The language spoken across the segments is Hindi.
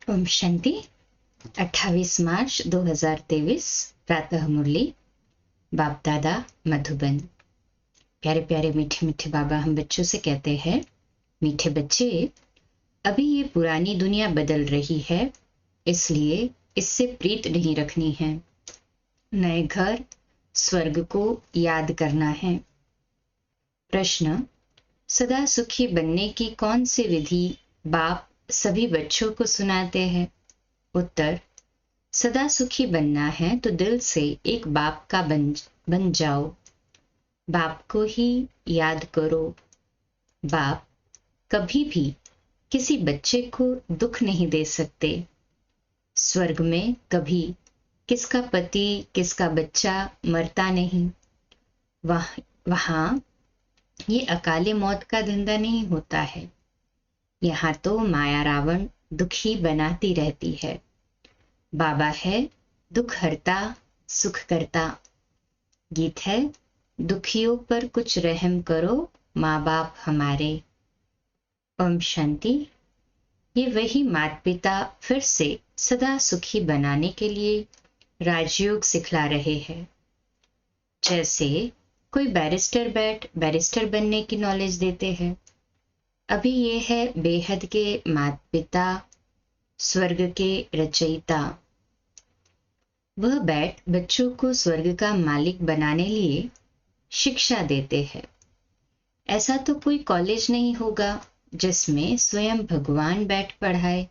ओम शांति। 28 मार्च 2023 प्रातः मुरली बाप दादा मधुबन। प्यारे प्यारे मीठे मीठे बाबा हम बच्चों से कहते हैं, मीठे बच्चे, अभी ये पुरानी दुनिया बदल रही है, इसलिए इससे प्रीत नहीं रखनी है। नए घर स्वर्ग को याद करना है। प्रश्न: सदा सुखी बनने की कौन सी विधि बाप सभी बच्चों को सुनाते हैं? उत्तर: सदा सुखी बनना है तो दिल से एक बाप का बन जाओ। बाप को ही याद करो। बाप कभी भी किसी बच्चे को दुख नहीं दे सकते। स्वर्ग में कभी किसका पति किसका बच्चा मरता नहीं। वहां ये अकाले मौत का धंधा नहीं होता है। यहाँ तो माया रावण दुखी बनाती रहती है। बाबा है दुख हरता सुख करता। गीत है, दुखियों पर कुछ रहम करो माँ बाप हमारे। ओम शांति। ये वही माता पिता फिर से सदा सुखी बनाने के लिए राजयोग सिखला रहे हैं। जैसे कोई बैरिस्टर बनने की नॉलेज देते हैं। अभी ये है बेहद के माता पिता, स्वर्ग के रचयिता। वह बैठ बच्चों को स्वर्ग का मालिक बनाने लिए शिक्षा देते हैं। ऐसा तो कोई कॉलेज नहीं होगा जिसमें स्वयं भगवान बैठ पढ़ाए।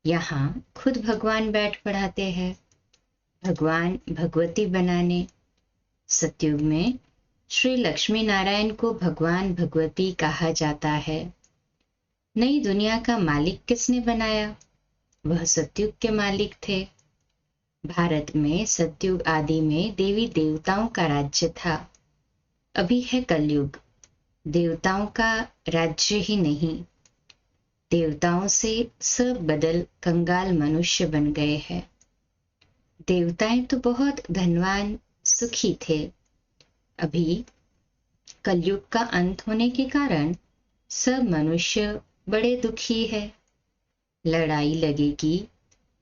यहाँ खुद भगवान बैठ पढ़ाते हैं, भगवान भगवती बनाने। सतयुग में श्री लक्ष्मी नारायण को भगवान भगवती कहा जाता है। नई दुनिया का मालिक किसने बनाया? वह सतयुग के मालिक थे। भारत में सतयुग आदि में देवी देवताओं का राज्य था। अभी है कलयुग, देवताओं का राज्य ही नहीं। देवताओं से सब बदल कंगाल मनुष्य बन गए हैं। देवताएं तो बहुत धनवान सुखी थे। अभी कलयुग का अंत होने के कारण सब मनुष्य बड़े दुखी है। लड़ाई लगेगी,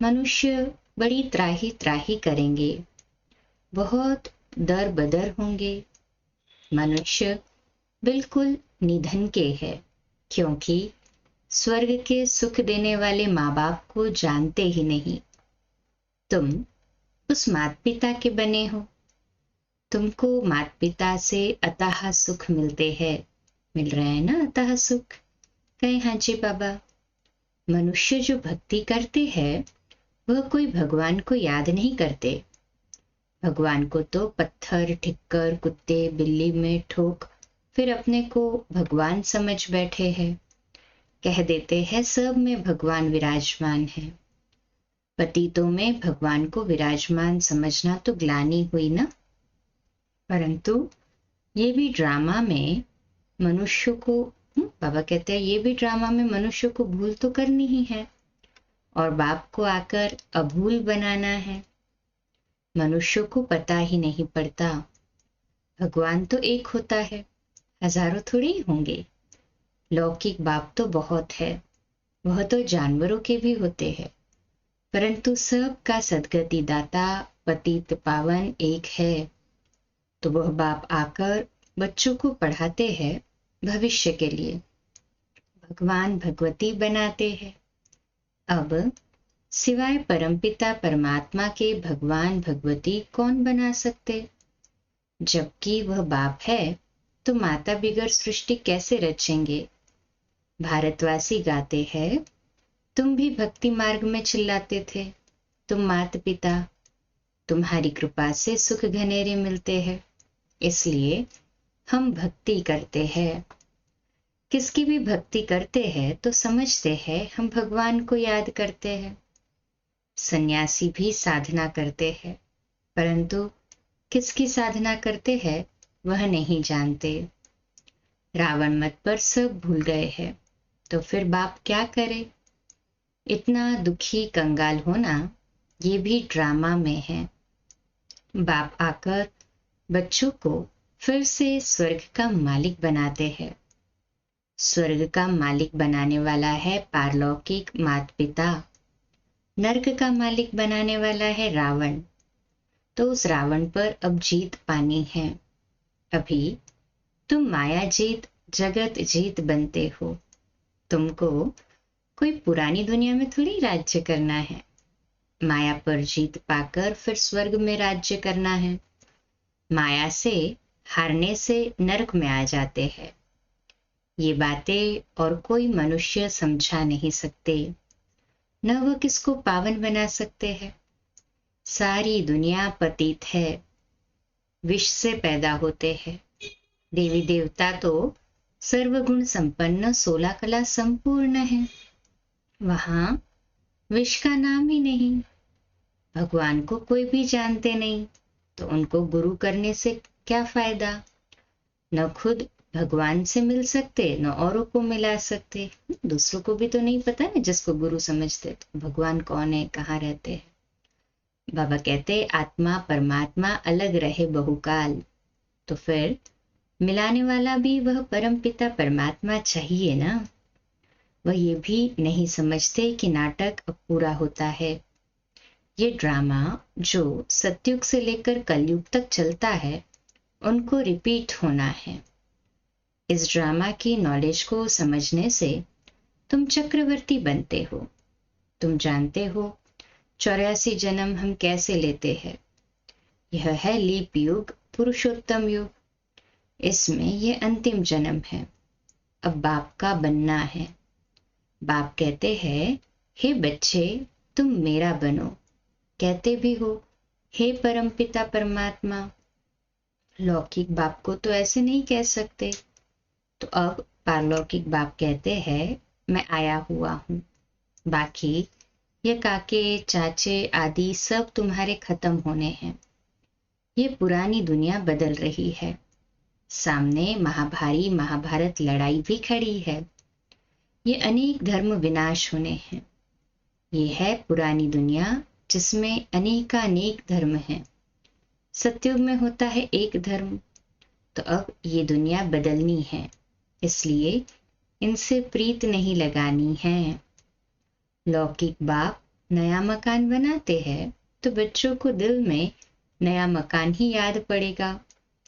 मनुष्य बड़ी त्राही त्राही करेंगे, बहुत दर बदर होंगे। मनुष्य बिल्कुल निधन के है, क्योंकि स्वर्ग के सुख देने वाले माँ बाप को जानते ही नहीं। तुम उस माता पिता के बने हो। तुमको माता पिता से अतः सुख मिलते हैं। मिल रहा है ना अतः सुख? कहे हाँ जी बाबा। मनुष्य जो भक्ति करते हैं वह कोई भगवान को याद नहीं करते। भगवान को तो पत्थर ठिक्कर कुत्ते बिल्ली में ठोक फिर अपने को भगवान समझ बैठे हैं। कह देते हैं सब में भगवान विराजमान है। पतितों में भगवान को विराजमान समझना तो ग्लानि हुई ना। परंतु ये भी ड्रामा में मनुष्य को बाबा कहते हैं ये भी ड्रामा में मनुष्य को भूल तो करनी ही है और बाप को आकर अभूल बनाना है। मनुष्य को पता ही नहीं पड़ता भगवान तो एक होता है, हजारों थोड़ी होंगे। लौकिक बाप तो बहुत है, वह तो जानवरों के भी होते हैं, परंतु सबका सदगति दाता पतित पावन एक है। तो वह बाप आकर बच्चों को पढ़ाते हैं भविष्य के लिए, भगवान भगवती बनाते हैं। अब सिवाय परमपिता परमात्मा के भगवान भगवती कौन बना सकते? जबकि वह बाप है तो माता बिगर सृष्टि कैसे रचेंगे? भारतवासी गाते हैं, तुम भी भक्ति मार्ग में चिल्लाते थे, तुम माता पिता, तुम्हारी कृपा से सुख घनेरे मिलते हैं, इसलिए हम भक्ति करते हैं। किसकी भी भक्ति करते हैं तो समझते हैं हम भगवान को याद करते हैं। सन्यासी भी साधना करते हैं, परंतु किसकी साधना करते हैं वह नहीं जानते। रावण मत पर सब भूल गए हैं, तो फिर बाप क्या करे? इतना दुखी कंगाल होना ये भी ड्रामा में है। बाप आकर बच्चों को फिर से स्वर्ग का मालिक बनाते हैं। स्वर्ग का मालिक बनाने वाला है पारलौकिक माता पिता, नर्क का मालिक बनाने वाला है रावण, तो उस रावण पर अब जीत पानी है। अभी तुम माया जीत जगत जीत बनते हो। तुमको कोई पुरानी दुनिया में थोड़ी राज्य करना है। माया पर जीत पाकर फिर स्वर्ग में राज्य करना है। माया से हारने से नरक में आ जाते हैं। ये बातें और कोई मनुष्य समझा नहीं सकते, न वह किसको पावन बना सकते हैं। सारी दुनिया पतित है, विष से पैदा होते हैं। देवी देवता तो सर्वगुण संपन्न 16 कला संपूर्ण है, वहां विष का नाम ही नहीं। भगवान को कोई भी जानते नहीं, तो उनको गुरु करने से क्या फायदा। न खुद भगवान से मिल सकते, न औरों को मिला सकते। दूसरों को भी तो नहीं पता ना, जिसको गुरु समझते तो भगवान कौन है, कहाँ रहते हैं। बाबा कहते आत्मा परमात्मा अलग रहे बहुकाल, तो फिर मिलाने वाला भी वह परम पिता परमात्मा चाहिए ना। वह ये भी नहीं समझते कि नाटक अब पूरा होता है। ये ड्रामा जो सतयुग से लेकर कलयुग तक चलता है, उनको रिपीट होना है। इस ड्रामा की नॉलेज को समझने से तुम चक्रवर्ती बनते हो। तुम जानते हो 84 जन्म हम कैसे लेते हैं। यह है लीप युग, पुरुषोत्तम युग। इसमें यह अंतिम जन्म है। अब बाप का बनना है। बाप कहते हैं, हे बच्चे तुम मेरा बनो। कहते भी हो, हे परमपिता परमात्मा। लौकिक बाप को तो ऐसे नहीं कह सकते, तो अब पारलौकिक बाप कहते हैं, मैं आया हुआ हूँ। बाकी ये काके चाचे आदि सब तुम्हारे खत्म होने हैं। ये पुरानी दुनिया बदल रही है। सामने महाभारी महाभारत लड़ाई भी खड़ी है। ये अनेक धर्म विनाश होने हैं। ये है पुरानी दुनिया जिसमें अनेकानेक धर्म हैं। सतयुग में होता है एक धर्म, तो अब ये दुनिया बदलनी है, इसलिए इनसे प्रीत नहीं लगानी है। लौकिक बाप नया मकान बनाते हैं, तो बच्चों को दिल में नया मकान ही याद पड़ेगा,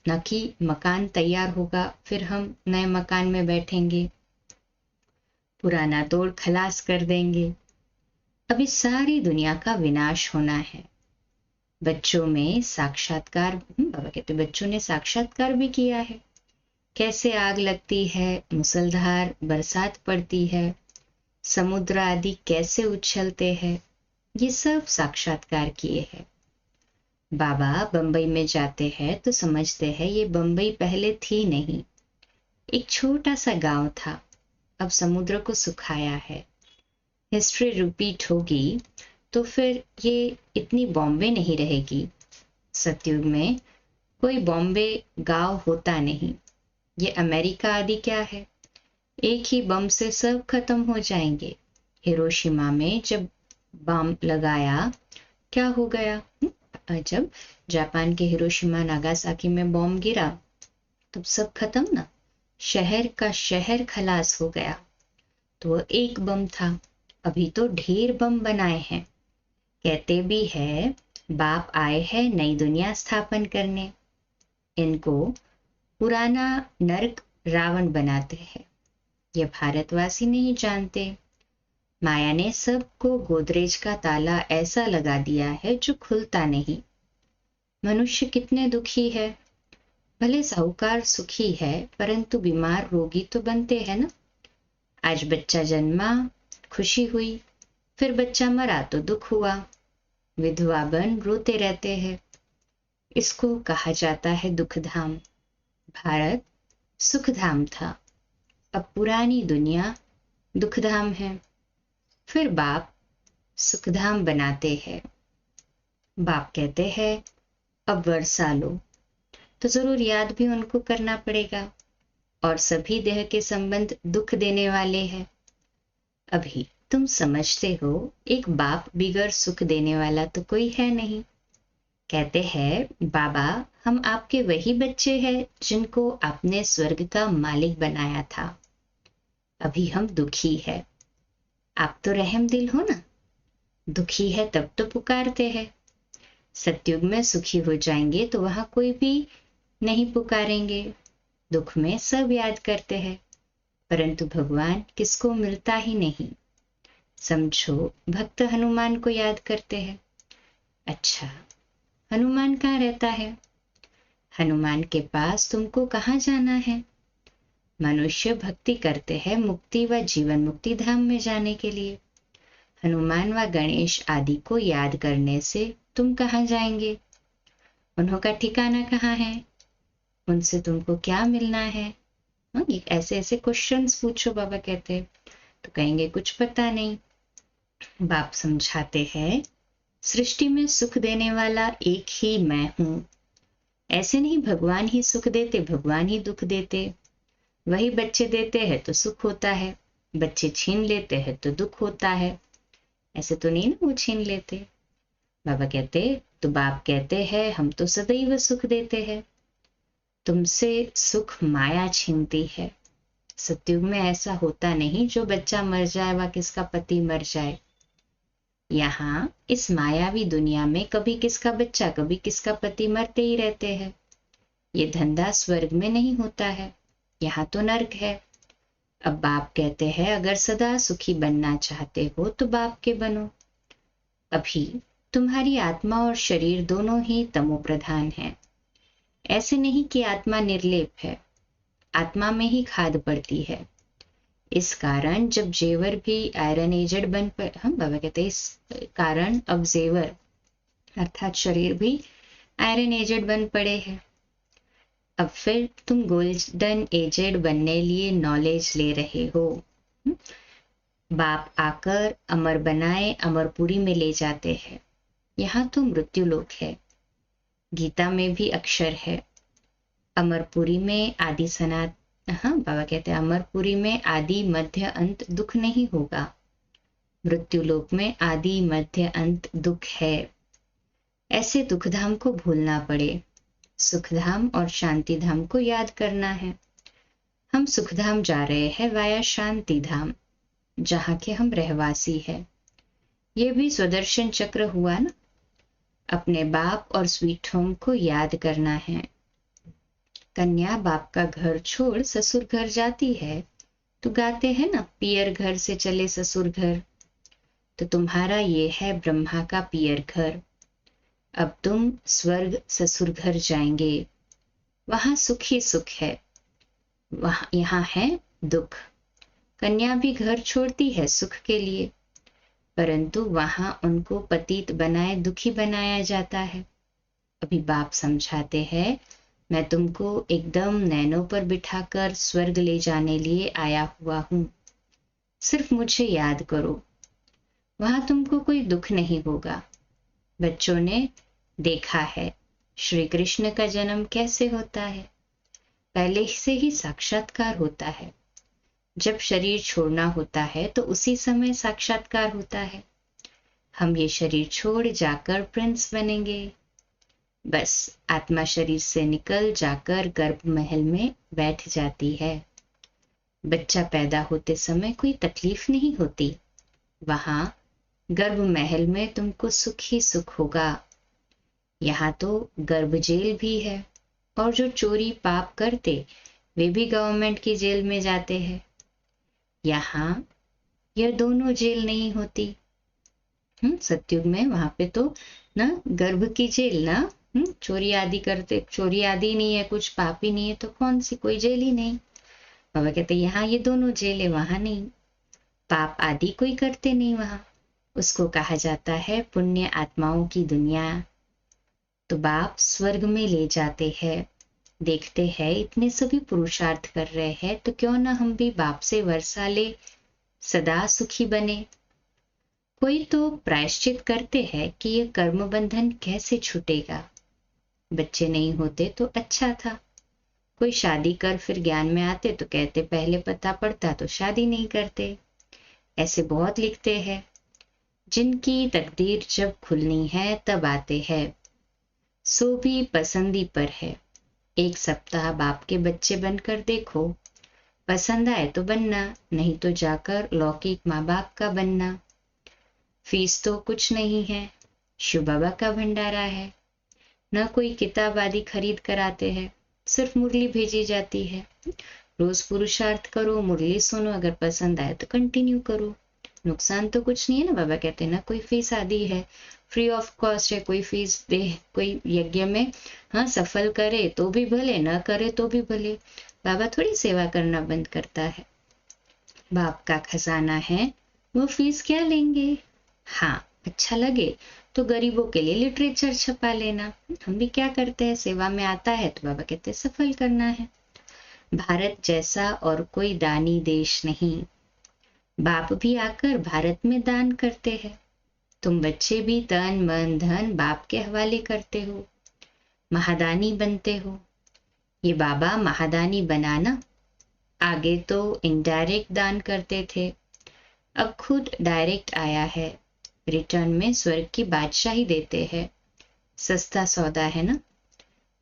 न कि मकान तैयार होगा फिर हम नए मकान में बैठेंगे, पुराना तोड़ खलास कर देंगे। अभी सारी दुनिया का विनाश होना है। बच्चों में साक्षात्कार, बाबा कहते बच्चों ने साक्षात्कार भी किया है। कैसे आग लगती है, मूसलधार बरसात पड़ती है, समुद्र आदि कैसे उछलते हैं, ये सब साक्षात्कार किए हैं। बाबा बंबई में जाते हैं तो समझते हैं ये बंबई पहले थी नहीं, एक छोटा सा गांव था। अब समुद्र को सुखाया है। हिस्ट्री रिपीट होगी तो फिर ये इतनी बॉम्बे नहीं रहेगी। सतयुग में कोई बॉम्बे गांव होता नहीं। ये अमेरिका आदि क्या है, एक ही बम से सब खत्म हो जाएंगे। हिरोशिमा में जब बम लगाया क्या हो गया, जब जापान के हिरोशिमा नागासाकी में बॉम्ब गिरा तब सब खत्म ना, शहर का शहर खलास हो गया। तो वो एक बम था, अभी तो ढेर बम बनाए हैं। कहते भी है बाप आए हैं नई दुनिया स्थापन करने। इनको पुराना नरक रावण बनाते हैं। ये भारतवासी नहीं जानते। माया ने सबको गोदरेज का ताला ऐसा लगा दिया है जो खुलता नहीं। मनुष्य कितने दुखी है। भले साहूकार सुखी है, परंतु बीमार रोगी तो बनते हैं ना। आज बच्चा जन्मा, खुशी हुई, फिर बच्चा मरा तो दुख हुआ। विधवा बन रोते रहते हैं। इसको कहा जाता है दुखधाम। भारत सुखधाम था, अब पुरानी दुनिया दुखधाम है। फिर बाप सुखधाम बनाते हैं। बाप कहते हैं अब वर्षा लो, तो जरूर याद भी उनको करना पड़ेगा। और सभी देह के संबंध दुख देने वाले हैं। अभी तुम समझते हो एक बाप बिगर सुख देने वाला तो कोई है नहीं। कहते हैं बाबा हम आपके वही बच्चे हैं जिनको आपने स्वर्ग का मालिक बनाया था। अभी हम दुखी है। आप तो रहम दिल हो ना। दुखी है तब तो पुकारते हैं। सतयुग में सुखी हो जाएंगे तो वहां कोई भी नहीं पुकारेंगे। दुख में सब याद करते हैं, परंतु भगवान किसको मिलता ही नहीं। समझो, भक्त हनुमान को याद करते हैं। अच्छा, हनुमान कहाँ रहता है? हनुमान के पास तुमको कहाँ जाना है? मनुष्य भक्ति करते हैं मुक्ति व जीवन मुक्ति धाम में जाने के लिए। हनुमान व गणेश आदि को याद करने से तुम कहाँ जाएंगे? उन्हों ठिकाना कहाँ है? उनसे तुमको क्या मिलना है? ऐसे ऐसे क्वेश्चंस पूछो, बाबा कहते हैं। तो कहेंगे कुछ पता नहीं। बाप समझाते हैं, सृष्टि में सुख देने वाला एक ही मैं हूं। ऐसे नहीं भगवान ही सुख देते, भगवान ही दुख देते। वही बच्चे देते हैं तो सुख होता है, बच्चे छीन लेते हैं तो दुख होता है। ऐसे तो नहीं ना वो छीन लेते। बाबा कहते, तो बाप कहते हैं हम तो सदैव सुख देते हैं। तुमसे सुख माया छीनती है। सतयुग में ऐसा होता नहीं जो बच्चा मर जाए व किसका पति मर जाए। यहाँ इस मायावी दुनिया में कभी किसका बच्चा कभी किसका पति मरते ही रहते हैं। ये धंधा स्वर्ग में नहीं होता है, यहाँ तो नर्क है। अब बाप कहते हैं अगर सदा सुखी बनना चाहते हो तो बाप के बनो। अभी तुम्हारी आत्मा और शरीर दोनों ही तमो प्रधान है। ऐसे नहीं कि आत्मा निर्लेप है, आत्मा में ही खाद पड़ती है। इस कारण जब जेवर भी आयरन एजेड बन पर, हम बाबा कहते हैं इस कारण अब जेवर अर्थात शरीर भी आयरन एजेड बन पड़े हैं। अब फिर तुम गोल्डन एजेड बनने लिए नॉलेज ले रहे हो। बाप आकर अमर बनाए अमरपुरी में ले जाते हैं। यहाँ तो मृत्यु लोक है। गीता में भी अक्षर है, अमरपुरी में आदि सनात, हाँ बाबा कहते हैं अमरपुरी में आदि मध्य अंत दुख नहीं होगा। मृत्यु लोक में आदि मध्य अंत दुख है। ऐसे दुखधाम को भूलना पड़े, सुखधाम और शांति धाम को याद करना है। हम सुखधाम जा रहे हैं वाया शांति धाम, जहाँ के हम रहवासी हैं। ये भी स्वदर्शन चक्र हुआ ना। अपने बाप और स्वीट होम को याद करना है। कन्या बाप का घर छोड़ ससुर घर जाती है तो गाते हैं ना, पियर घर से चले ससुर घर। तो तुम्हारा ये है ब्रह्मा का पियर घर। अब तुम स्वर्ग ससुर घर जाएंगे, वहां सुख ही सुख है, वहां यहाँ है दुख। कन्या भी घर छोड़ती है सुख के लिए, परंतु वहां उनको पतित बनाए दुखी बनाया जाता है। अभी बाप समझाते हैं मैं तुमको एकदम नैनों पर बिठाकर स्वर्ग ले जाने लिए आया हुआ हूं। सिर्फ मुझे याद करो, वहां तुमको कोई दुख नहीं होगा। बच्चों ने देखा है श्री कृष्ण का जन्म कैसे होता है। पहले से ही साक्षात्कार होता है। जब शरीर छोड़ना होता है तो उसी समय साक्षात्कार होता है। हम ये शरीर छोड़ जाकर प्रिंस बनेंगे। बस आत्मा शरीर से निकल जाकर गर्भ महल में बैठ जाती है। बच्चा पैदा होते समय कोई तकलीफ नहीं होती। वहां गर्भ महल में तुमको सुख ही सुख होगा। यहाँ तो गर्भ जेल भी है, और जो चोरी पाप करते वे भी गवर्नमेंट की जेल में जाते हैं। यहाँ यह दोनों जेल नहीं होती। सतयुग में वहां पे तो ना गर्भ की जेल ना, चोरी आदि करते, चोरी आदि नहीं है, कुछ पाप ही नहीं है तो कौन सी कोई जेल ही नहीं। बाबा कहते यहाँ ये दोनों जेल है, वहां नहीं। पाप आदि कोई करते नहीं वहां, उसको कहा जाता है पुण्य आत्माओं की दुनिया। तो बाप स्वर्ग में ले जाते हैं। देखते हैं इतने सभी पुरुषार्थ कर रहे हैं तो क्यों ना हम भी बाप से वर्षा ले, सदा सुखी बने। कोई तो प्रायश्चित करते हैं कि यह कर्म बंधन कैसे छूटेगा। बच्चे नहीं होते तो अच्छा था। कोई शादी कर फिर ज्ञान में आते तो कहते पहले पता पड़ता तो शादी नहीं करते। ऐसे बहुत लिखते हैं। जिनकी तकदीर जब खुलनी है तब आते हैं। सो भी पसंदी पर है। एक सप्ताह बाप के बच्चे बनकर देखो, पसंद आए तो बनना, नहीं तो जाकर लौकिक माँ बाप का बनना। फीस तो कुछ नहीं है, शिव बाबा का भंडारा है। न कोई किताब आदि खरीद कर आते हैं, सिर्फ मुरली भेजी जाती है। रोज पुरुषार्थ करो, मुरली सुनो, अगर पसंद आए तो कंटिन्यू करो, नुकसान तो कुछ नहीं है ना। बाबा कहते हैं ना कोई फीस आदि है, फ्री ऑफ कॉस्ट है, कोई फीस दे, कोई यज्ञ में हाँ सफल करे तो भी भले, न करे तो भी भले। बाबा थोड़ी सेवा करना बंद करता है। बाप का खजाना है, वो फीस क्या लेंगे। हाँ अच्छा लगे तो गरीबों के लिए लिटरेचर छपा लेना। हम भी क्या करते हैं, सेवा में आता है तो बाबा कहते हैं सफल करना है। भारत जैसा और कोई दानी देश नहीं। बाप भी आकर भारत में दान करते हैं। तुम बच्चे भी तन मन धन बाप के हवाले करते हो, महादानी बनते हो। ये बाबा महादानी बनाना, आगे तो इनडायरेक्ट दान करते थे, अब खुद डायरेक्ट आया है। रिटर्न में स्वर्ग की बादशाही देते हैं, सस्ता सौदा है ना।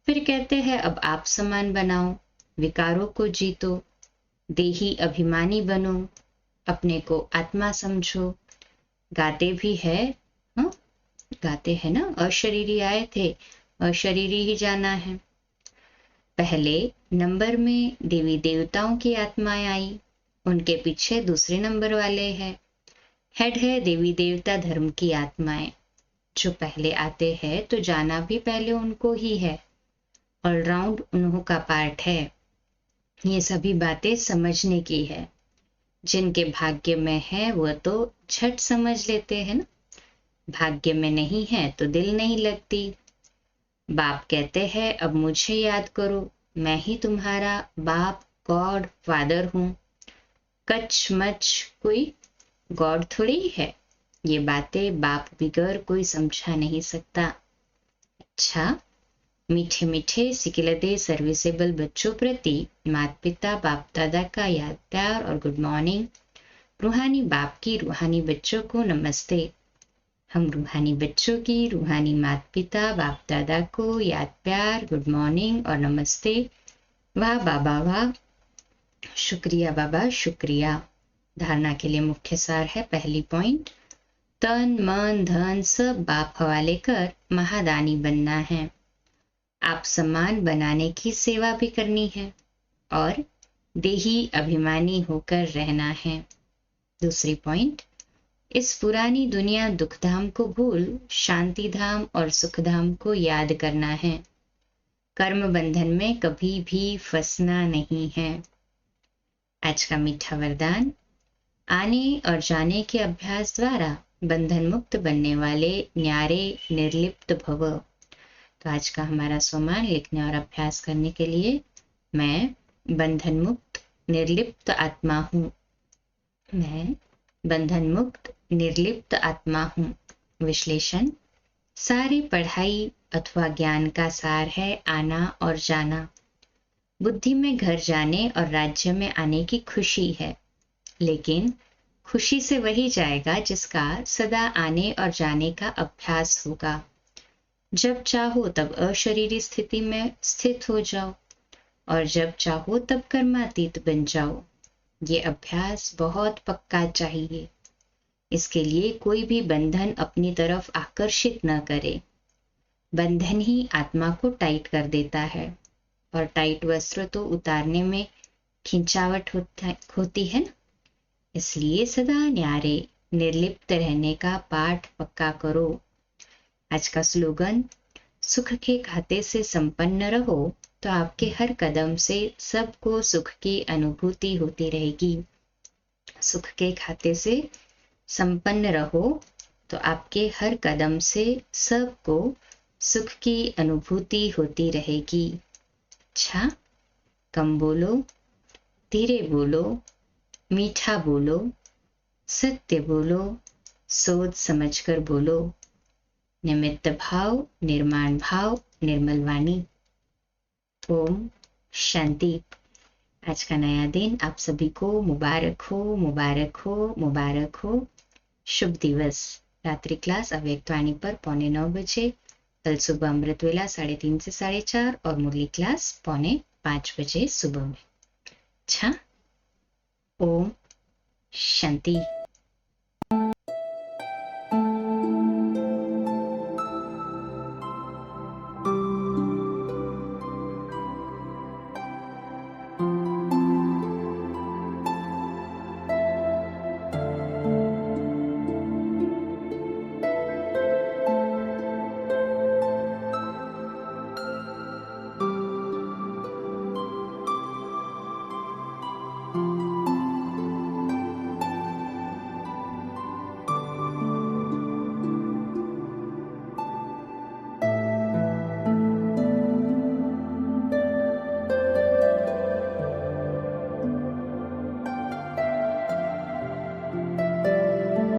फिर कहते हैं अब आप समान बनाओ, विकारों को जीतो, देही अभिमानी बनो, अपने को आत्मा समझो। गाते भी है, हाँ गाते हैं ना, अशरीरी आए थे, अशरीरी ही जाना है। पहले नंबर में देवी देवताओं की आत्माएं आई, उनके पीछे दूसरे नंबर वाले हैं। हेड है देवी देवता धर्म की आत्माएं, जो पहले आते हैं तो जाना भी पहले उनको ही है। ऑलराउंड उन्हों का पार्ट है। ये सभी बातें समझने की है। जिनके भाग्य में है वह तो झट समझ लेते हैं ना, भाग्य में नहीं है तो दिल नहीं लगती। बाप कहते हैं अब मुझे याद करो, मैं ही तुम्हारा बाप गॉड फादर हूँ। कच मच कोई गॉड थोड़ी है। ये बातें बाप बिगर कोई समझा नहीं सकता। अच्छा, मीठे मीठे सिकिलदे सर्विसेबल बच्चों प्रति माता पिता बाप दादा का याद प्यार और गुड मॉर्निंग। रूहानी बाप की रूहानी बच्चों को नमस्ते। हम रूहानी बच्चों की रूहानी माता पिता बाप दादा को याद प्यार गुड मॉर्निंग और नमस्ते। वाह बाबा वाह, शुक्रिया बाबा शुक्रिया। धारणा के लिए मुख्य सार है, पहली पॉइंट, तन मन धन सब बाप हवाले कर महादानी बनना है। आप सम्मान बनाने की सेवा भी करनी है और देही अभिमानी होकर रहना है। दूसरी पॉइंट, इस पुरानी दुनिया दुखधाम को भूल शांति धाम और सुखधाम को याद करना है। कर्म बंधन में कभी भी फंसना नहीं है। आज का मीठा वरदान, आने और जाने के अभ्यास द्वारा बंधन मुक्त बनने वाले न्यारे निर्लिप्त भव। तो आज का हमारा सोमान लिखने और अभ्यास करने के लिए, मैं बंधन मुक्त निर्लिप्त आत्मा हूँ। मैं बंधन मुक्त निर्लिप्त आत्मा हूँ। विश्लेषण, सारी पढ़ाई अथवा ज्ञान का सार है आना और जाना। बुद्धि में घर जाने और राज्य में आने की खुशी है, लेकिन खुशी से वही जाएगा जिसका सदा आने और जाने का अभ्यास होगा। जब चाहो तब अशरीरी स्थिति में स्थित हो जाओ और जब चाहो तब कर्मातीत बन जाओ। ये अभ्यास बहुत पक्का चाहिए। इसके लिए कोई भी बंधन अपनी तरफ आकर्षित न करे। बंधन ही आत्मा को टाइट कर देता है और टाइट वस्त्र तो उतारने में खिंचावट होती है ना। इसलिए सदा न्यारे निर्लिप्त रहने का पाठ पक्का करो। आज का स्लोगन, सुख के खाते से संपन्न रहो तो आपके हर कदम से सबको सुख की अनुभूति होती रहेगी। सुख के खाते से संपन्न रहो तो आपके हर कदम से सबको सुख की अनुभूति होती रहेगी। अच्छा, कम बोलो, धीरे बोलो, मीठा बोलो, सत्य बोलो, सोच समझकर बोलो। निमित्त भाव, निर्माण भाव, निर्मल वाणी। ओम शांति। आज का नया दिन आप सभी को मुबारक हो, मुबारक हो, मुबारक हो। शुभ दिवस। रात्रि क्लास अव्यक्त वाणी पर 9:15 बजे, कल सुबह अमृत वेला 3:30 से 4:30 और मुरली क्लास 4:45 बजे सुबह में। अच्छा, ओम शांति।